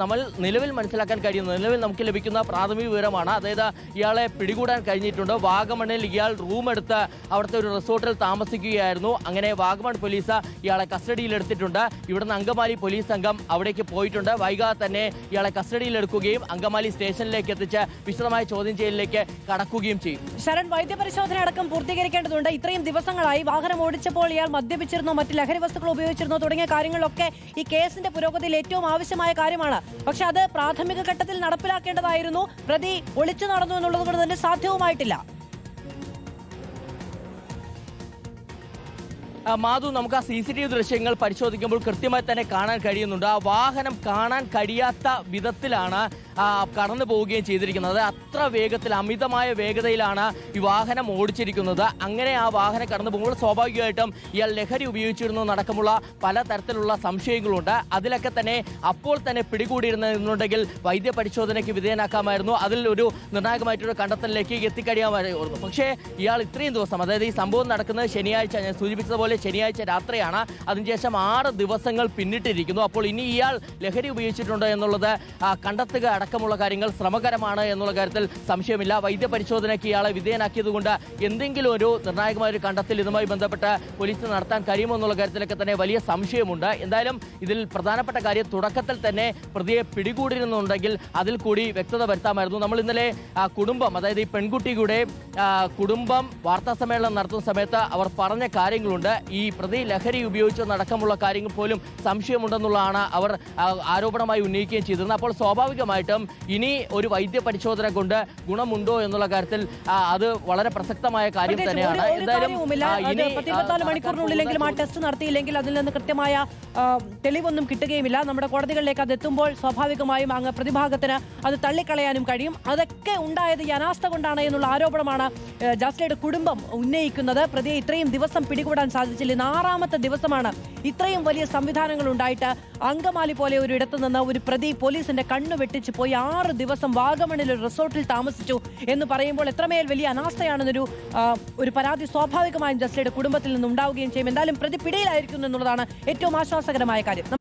നമ്മൾ നിലവിൽ മനസ്സിലാക്കാൻ കഴിയുന്നത് നിലവിൽ നമുക്ക് ലഭിക്കുന്ന പ്രാഥമിക വിവരമാണ്. അതായത് ഇയാളെ പിടികൂടാൻ കഴിഞ്ഞിട്ടുണ്ട്. വാഗമണിൽ ഇയാൾ റൂം എടുത്ത് അവിടുത്തെ ഒരു റിസോർട്ടിൽ താമസിക്കുകയായിരുന്നു. അങ്ങനെ വാഗമൺ പോലീസ് ഇയാളെ കസ്റ്റഡിയിലെടുത്തിട്ടുണ്ട്. ഇവിടുന്ന് അങ്കമാലി പോലീസ് സംഘം അവിടേക്ക് പോയിട്ടുണ്ട്. വൈകാതെ തന്നെ ഇയാളെ കസ്റ്റഡിയിലെടുക്കുകയും അങ്കമാലി സ്റ്റേഷനിലേക്ക് എത്തിച്ച് വിശദമായ ചോദ്യം ചെയ്യലിലേക്ക് കടക്കുകയും ചെയ്യും. ശരൺ, വൈദ്യപരിശോധന അടക്കം പൂർത്തീകരിക്കേണ്ടതുണ്ട്. ഇത്രയും ദിവസങ്ങളായി വാഹനം ഓടിച്ചപ്പോൾ ഇയാൾ മദ്യപിച്ചിരുന്നോ, മറ്റ് ലഹരി വസ്തുക്കൾ ഉപയോഗിച്ചിരുന്നോ തുടങ്ങിയ കാര്യങ്ങളിലൊക്കെ ഈ കേസിന്റെ പുരോഗതിയിൽ ഏറ്റവും ആവശ്യമായ കാര്യമാണ്. പക്ഷെ അത് പ്രാഥമിക ഘട്ടത്തിൽ നടപ്പിലാക്കേണ്ടതായിരുന്നു. പ്രതി ഒളിച്ചു നടന്നു എന്നുള്ളത് കൊണ്ട് തന്നെ സാധ്യവുമായിട്ടില്ല. മാധു, നമുക്ക് ആ CCTV ദൃശ്യങ്ങൾ പരിശോധിക്കുമ്പോൾ കൃത്യമായി തന്നെ കാണാൻ കഴിയുന്നുണ്ട്. ആ വാഹനം കാണാൻ കഴിയാത്ത വിധത്തിലാണ് കടന്നു പോവുകയും ചെയ്തിരിക്കുന്നത്. അത്ര വേഗത്തിൽ, അമിതമായ വേഗതയിലാണ് ഈ വാഹനം ഓടിച്ചിരിക്കുന്നത്. അങ്ങനെ ആ വാഹനം കടന്നു പോകുമ്പോൾ സ്വാഭാവികമായിട്ടും ഇയാൾ ലഹരി ഉപയോഗിച്ചിരുന്നു നടക്കമുള്ള പലതരത്തിലുള്ള സംശയങ്ങളുണ്ട്. അതിലൊക്കെ തന്നെ അപ്പോൾ തന്നെ പിടികൂടിയിരുന്നുണ്ടെങ്കിൽ വൈദ്യ പരിശോധനയ്ക്ക് വിധേയനാക്കാമായിരുന്നു. അതിൽ ഒരു നിർണായകമായിട്ടൊരു കണ്ടെത്തലിലേക്ക് എത്തിക്കഴിയാമായിരുന്നു. പക്ഷേ ഇയാൾ ഇത്രയും ദിവസം, അതായത് ഈ സംഭവം നടക്കുന്നത് ശനിയാഴ്ച, ഞാൻ സൂചിപ്പിച്ചതുപോലെ ശനിയാഴ്ച രാത്രിയാണ്. അതിനുശേഷം 6 ദിവസങ്ങൾ പിന്നിട്ടിരിക്കുന്നു. അപ്പോൾ ഇനി ഇയാൾ ലഹരി ഉപയോഗിച്ചിട്ടുണ്ടോ എന്നുള്ളത് കണ്ടെത്തുക അടക്കമുള്ള കാര്യങ്ങൾ ശ്രമകരമാണ് എന്നുള്ള കാര്യത്തിൽ സംശയമില്ല. വൈദ്യ പരിശോധനയ്ക്ക് ഇയാളെ വിധേയനാക്കിയതുകൊണ്ട് എന്തെങ്കിലും ഒരു നിർണായകമായ ഒരു കണ്ടെത്തൽ ഇതുമായി ബന്ധപ്പെട്ട് പോലീസ് നടത്താൻ കഴിയുമോ എന്നുള്ള കാര്യത്തിലൊക്കെ തന്നെ വലിയ സംശയമുണ്ട്. എന്തായാലും ഇതിൽ പ്രധാനപ്പെട്ട കാര്യം തുടക്കത്തിൽ തന്നെ പ്രതിയെ പിടികൂടിയിരുന്നുണ്ടെങ്കിൽ അതിൽ കൂടി വ്യക്തത വരുത്താമായിരുന്നു. നമ്മൾ ഇന്നലെ കുടുംബം, അതായത് ഈ പെൺകുട്ടിയുടെ കുടുംബം വാർത്താ സമ്മേളനം നടത്തുന്ന സമയത്ത് അവർ പറഞ്ഞ കാര്യങ്ങളുണ്ട്. ഈ പ്രതി ലഹരി ഉപയോഗിച്ചതടക്കമുള്ള കാര്യങ്ങൾ പോലും സംശയമുണ്ടെന്നുള്ളതാണ് അവർ ആരോപണമായി ഉന്നയിക്കുകയും ചെയ്തിരുന്നത്. അപ്പോൾ സ്വാഭാവികമായിട്ടും ഇനി ഒരു വൈദ്യ പരിശോധന കൊണ്ട് ഗുണമുണ്ടോ എന്നുള്ള കാര്യത്തിൽ അത് വളരെ പ്രസക്തമായ കാര്യം തന്നെയാണ്. എന്തായാലും 24 മണിക്കൂറിനുള്ളിലെങ്കിലും ആ ടെസ്റ്റ് നടത്തിയില്ലെങ്കിൽ അതിൽ നിന്ന് കൃത്യമായ തെളിവൊന്നും കിട്ടുകയുമില്ല. നമ്മുടെ കോടതികളിലേക്ക് അത് എത്തുമ്പോൾ സ്വാഭാവികമായും അങ്ങ് പ്രതിഭാഗത്തിന് അത് തള്ളിക്കളയാനും കഴിയും. അതൊക്കെ ഉണ്ടായത് ഈ അനാസ്ഥ കൊണ്ടാണ് എന്നുള്ള ആരോപണമാണ് ജാസ്ലയുടെ കുടുംബം ഉന്നയിക്കുന്നത്. പ്രതിയെ ഇത്രയും ദിവസം പിടികൂടാൻ സാധിച്ചില്ല. 6ാമത്തെ ദിവസമാണ് ഇത്രയും വലിയ സംവിധാനങ്ങൾ ഉണ്ടായിട്ട് അങ്കമാലി പോലെ ഒരു ഇടത്തു നിന്ന് ഒരു പ്രതി പോലീസിന്റെ കണ്ണു വെട്ടിച്ചു പോയി 6 ദിവസം വാഗമണിൽ ഒരു റിസോർട്ടിൽ താമസിച്ചു എന്ന് പറയുമ്പോൾ എത്രമേൽ വലിയ അനാസ്ഥയാണെന്നൊരു ഒരു പരാതി സ്വാഭാവികമായും ജസ്ലയുടെ കുടുംബത്തിൽ നിന്നുണ്ടാവുകയും ചെയ്യും. എന്തായാലും പ്രതി പിടിയിലായിരിക്കുന്നു എന്നുള്ളതാണ് ഏറ്റവും ആശ്വാസകരമായ കാര്യം.